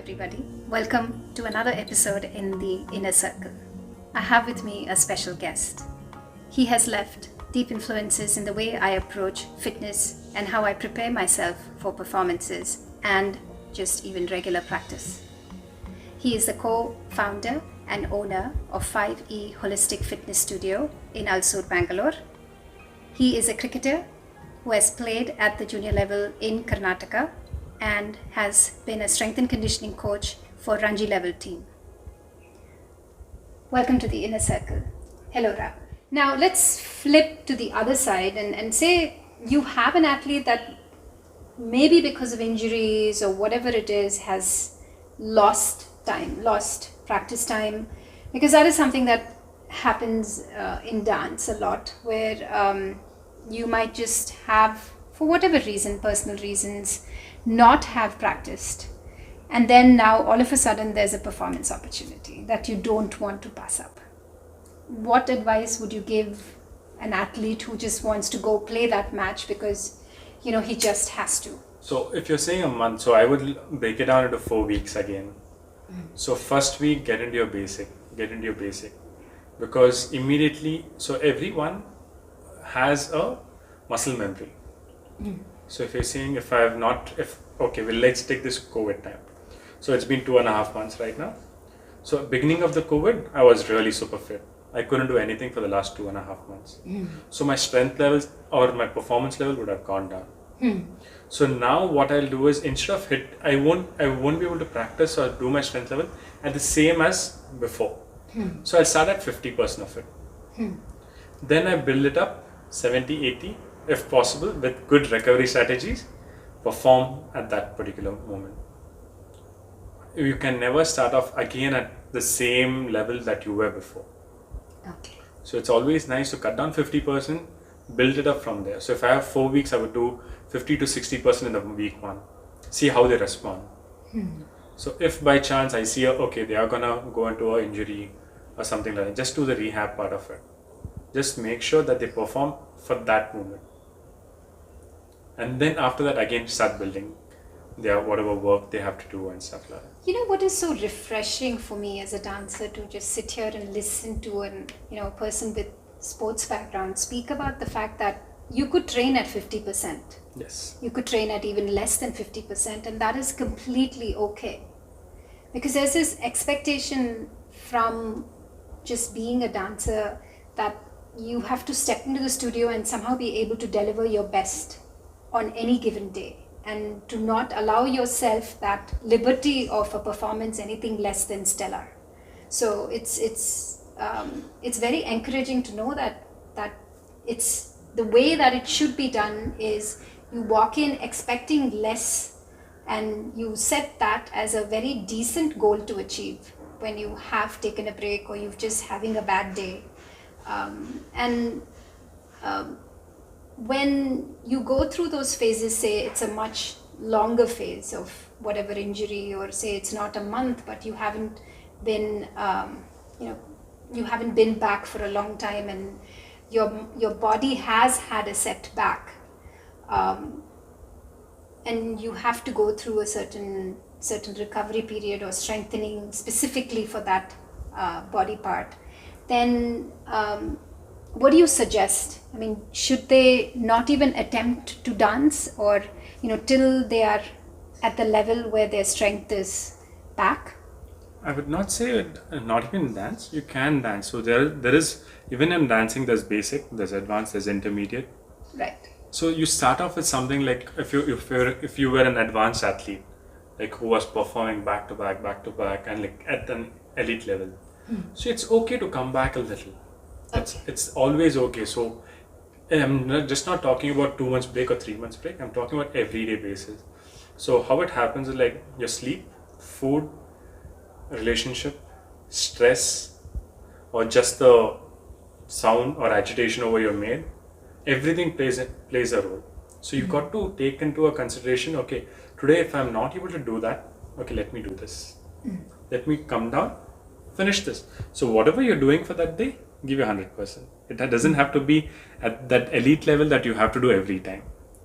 everybody. Welcome to another episode in the Inner Circle. I have with me a special guest. He has left deep influences in the way I approach fitness and how I prepare myself for performances and just even regular practice. He is the co-founder and owner of 5E Holistic Fitness Studio in Alsur, Bangalore. He is a cricketer who has played at the junior level in Karnataka and has been a strength and conditioning coach for Ranji level team. Welcome to the Inner Circle. Hello, Rahul. Now let's flip to the other side and say you have an athlete that maybe because of injuries or whatever it is has lost practice time, because that is something that happens in dance a lot, where you might just have, for whatever reason, personal reasons, not have practiced, and then now all of a sudden there's a performance opportunity that you don't want to pass up. What advice would you give an athlete who just wants to go play that match because he just has to? So if you're saying a month, so I would break it down into 4 weeks again. So first week, get into your basic, because immediately, so everyone has a muscle memory. So if you're saying let's take this COVID time. So it's been 2.5 months right now. So beginning of the COVID, I was really super fit. I couldn't do anything for the last 2.5 months. So my strength levels or my performance level would have gone down. So now what I'll do is, instead of I won't be able to practice or do my strength level at the same as before. So I'll start at 50% of it. Then I build it up 70, 80, if possible, with good recovery strategies, perform at that particular moment. You can never start off again at the same level that you were before. Okay. So it's always nice to cut down 50%, build it up from there. So if I have 4 weeks, I would do 50 to 60% in the week 1. See how they respond. So if by chance I see, they are gonna go into an injury or something like that, just do the rehab part of it. Just make sure that they perform for that moment. And then after that, again, start building their whatever work they have to do and stuff like that. You know what is so refreshing for me as a dancer, to just sit here and listen to a person with sports background speak about the fact that you could train at 50%. Yes. You could train at even less than 50%, and that is completely okay. Because there's this expectation from just being a dancer that you have to step into the studio and somehow be able to deliver your best on any given day, and to not allow yourself that liberty of a performance anything less than stellar. So it's very encouraging to know that it's the way that it should be done. Is you walk in expecting less, and you set that as a very decent goal to achieve when you have taken a break or you're just having a bad day. When you go through those phases, say it's a much longer phase of whatever injury, or say it's not a month, but you haven't been back for a long time, and your body has had a setback, and you have to go through a certain recovery period or strengthening specifically for that body part. Then what do you suggest? I mean, should they not even attempt to dance, or till they are at the level where their strength is back? I would not say not even dance. You can dance. So there is, even in dancing, there's basic, there's advanced, there's intermediate. Right. So you start off with something like, if you were an advanced athlete, like who was performing back to back, and like at an elite level. So it's okay to come back a little. It's always okay. So I'm not talking about 2 months break or 3 months break. I'm talking about everyday basis. So how it happens is like your sleep, food, relationship, stress, or just the sound or agitation over your maid, everything plays a role. So you've got to take into a consideration, okay, today if I'm not able to do that, okay, let me do this. Let me come down, finish this. So whatever you're doing for that day, give you 100%. It doesn't have to be at that elite level that you have to do every time.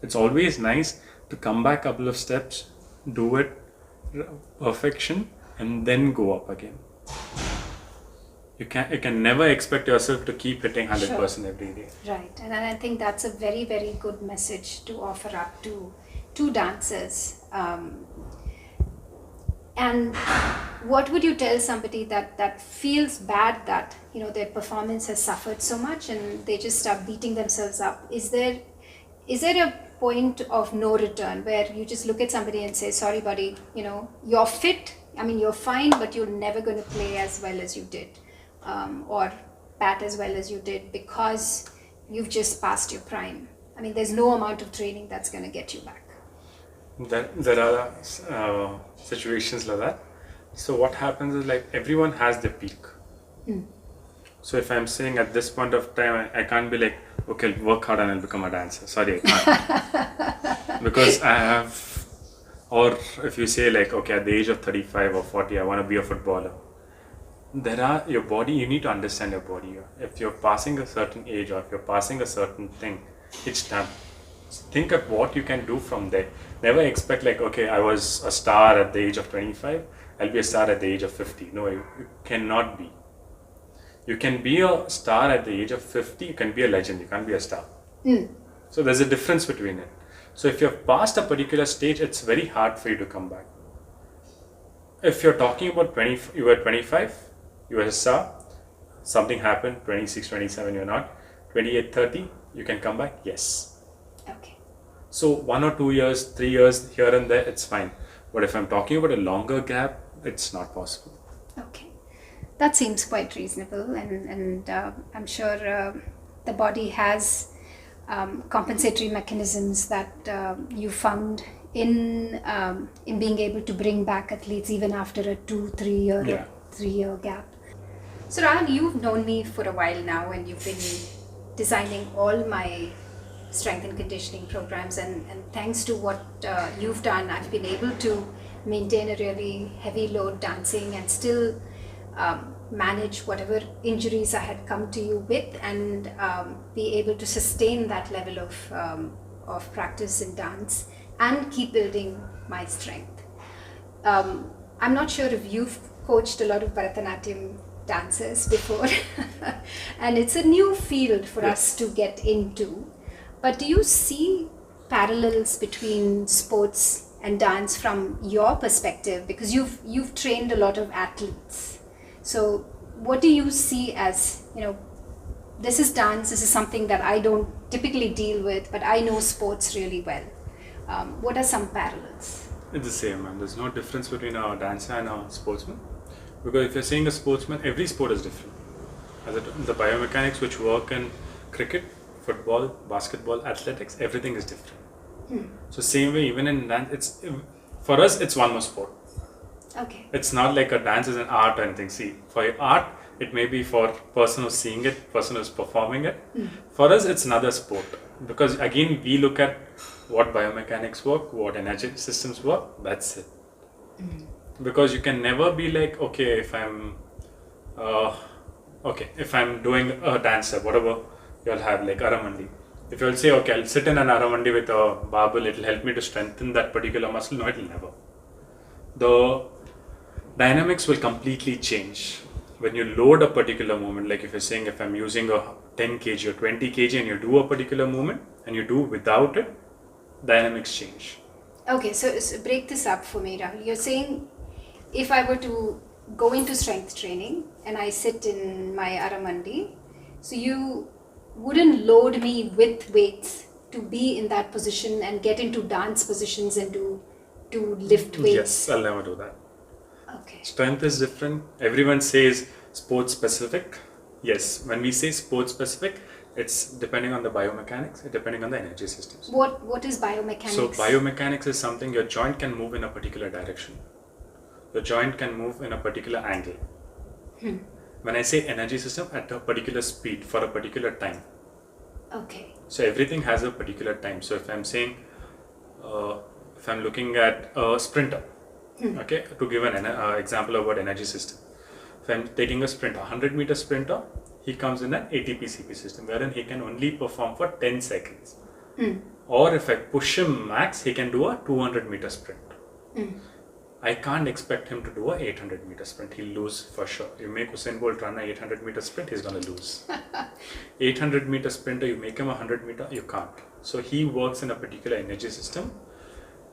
It's always nice to come back a couple of steps, do it, perfection and then go up again. You can never expect yourself to keep hitting 100% every day. Right, and I think that's a very, very good message to offer up to dancers. And what would you tell somebody that feels bad that their performance has suffered so much and they just start beating themselves up? Is there a point of no return where you just look at somebody and say, sorry buddy, you're fit, you're fine, but you're never going to play as well as you did, or bat as well as you did, because you've just passed your prime? There's no amount of training that's going to get you back. There are situations like that. So what happens is, like, everyone has their peak. So if I'm saying at this point of time, I can't be like, okay, I'll work hard and I'll become a dancer. Sorry, I can't. Because I have, or if you say like, okay, at the age of 35 or 40, I want to be a footballer. Your body, you need to understand your body. If you're passing a certain age or if you're passing a certain thing, it's done. Think of what you can do from there. Never expect like, okay, I was a star at the age of 25, I'll be a star at the age of 50. No, you cannot be. You can be a star at the age of 50, you can be a legend, you can't be a star. So there's a difference between it. So if you've passed a particular stage, it's very hard for you to come back. If you're talking about you were 25, you were a star, something happened, 26, 27, you're not, 28, 30, you can come back, yes. Okay. So 1 or 2 years, 3 years here and there, it's fine. But if I'm talking about a longer gap, it's not possible. Okay. That seems quite reasonable, and I'm sure the body has compensatory mechanisms that you found in being able to bring back athletes even after a 2-3 year gap. So Rahul, you've known me for a while now, and you've been designing all my strength and conditioning programs, and thanks to what you've done, I've been able to maintain a really heavy load dancing and still manage whatever injuries I had come to you with, and be able to sustain that level of practice in dance and keep building my strength. I'm not sure if you've coached a lot of Bharatanatyam dancers before and it's a new field for us to get into, but do you see parallels between sports and dance from your perspective? Because you've trained a lot of athletes. So what do you see as, this is dance, this is something that I don't typically deal with, but I know sports really well. What are some parallels? It's the same, man. There's no difference between a dancer and a sportsman. Because if you're saying a sportsman, every sport is different. The biomechanics which work in cricket, football, basketball, athletics, everything is different. So same way, even in dance, for us, it's one more sport. Okay. It's not like a dance is an art or anything. See, for art, it may be for person who's seeing it, person who's performing it. For us, it's another sport. Because again, we look at what biomechanics work, what energy systems work, that's it. Because you can never be like, okay, if I'm doing a dancer, whatever you'll have, like Aramandi. If you'll say, okay, I'll sit in an Aramandi with a barbell, it'll help me to strengthen that particular muscle. No, it'll never. The dynamics will completely change when you load a particular movement. Like if you're saying, if I'm using a 10 kg or 20 kg and you do a particular movement and you do without it, dynamics change. Okay, so break this up for me, Rahul. You're saying if I were to go into strength training and I sit in my Aramandi, so you wouldn't load me with weights to be in that position and get into dance positions and to lift weights? Yes, I'll never do that. Okay. Strength is different. Everyone says sports specific. Yes, when we say sports specific, it's depending on the biomechanics, depending on the energy systems. What is biomechanics? So biomechanics is something your joint can move in a particular direction. Your joint can move in a particular angle. When I say energy system, at a particular speed for a particular time. Okay. So everything has a particular time. So if I'm saying, if I'm looking at a sprinter, okay, to give an example about energy system. If I'm taking a sprinter, 100-meter sprinter, he comes in an ATP-CP system, wherein he can only perform for 10 seconds. Or if I push him max, he can do a 200-meter sprint. I can't expect him to do a 800-meter sprint. He'll lose for sure. You make Usain Bolt run a 800-meter sprint, he's going to lose. 800-meter sprinter, you make him a 100-meter, you can't. So he works in a particular energy system.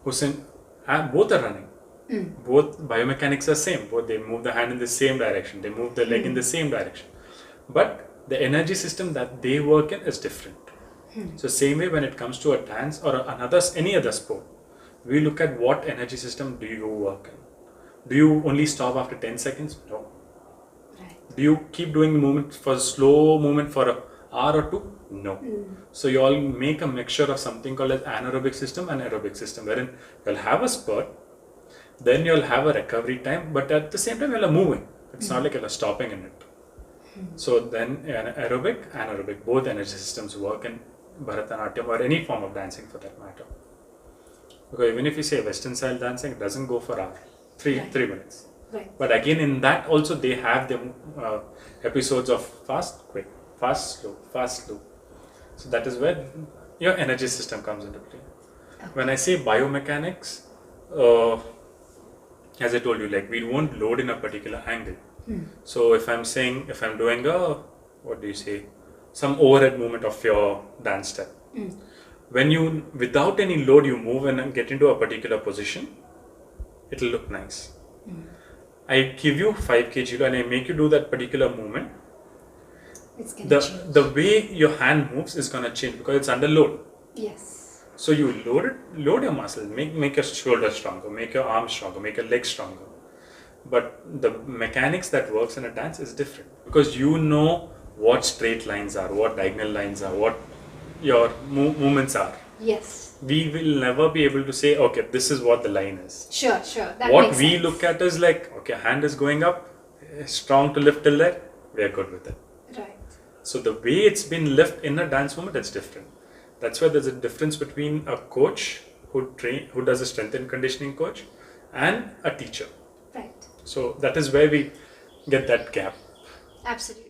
Usain, both are running. Both biomechanics are same. Both they move the hand in the same direction. They move the leg in the same direction. But the energy system that they work in is different. So same way when it comes to a dance or any other sport, we look at what energy system do you work in. Do you only stop after 10 seconds? No. Right. Do you keep doing the movement for slow movement for an hour or two? No. So you all make a mixture of something called as anaerobic system and aerobic system, wherein you'll have a spurt, then you'll have a recovery time, but at the same time you're moving. It's not like you're stopping in it. So then aerobic, anaerobic, both energy systems work in Bharatanatyam or any form of dancing for that matter. Because even if you say Western style dancing, it doesn't go for hours, three minutes. Right. But again, in that also they have the episodes of fast, quick, fast, slow, fast, slow. So that is where your energy system comes into play. Okay. When I say biomechanics, as I told you, like we won't load in a particular angle. So if I'm doing some overhead movement of your dance step. When you, without any load, you move and get into a particular position, it'll look nice. I give you 5 kg and I make you do that particular movement. It's gonna change. The way your hand moves is gonna change because it's under load. Yes. So you load your muscles, make your shoulder stronger, make your arms stronger, make your legs stronger. But the mechanics that works in a dance is different because you know what straight lines are, what diagonal lines are, what your movements are. Yes. We will never be able to say, okay, this is what the line is. Sure. That What makes we sense. look at is like, okay, hand is going up, strong to lift till there, we are good with it. Right. So the way it's been lifted in a dance movement, it's different. That's why there's a difference between a coach who does a strength and conditioning coach and a teacher. Right. So that is where we get that gap. Absolutely.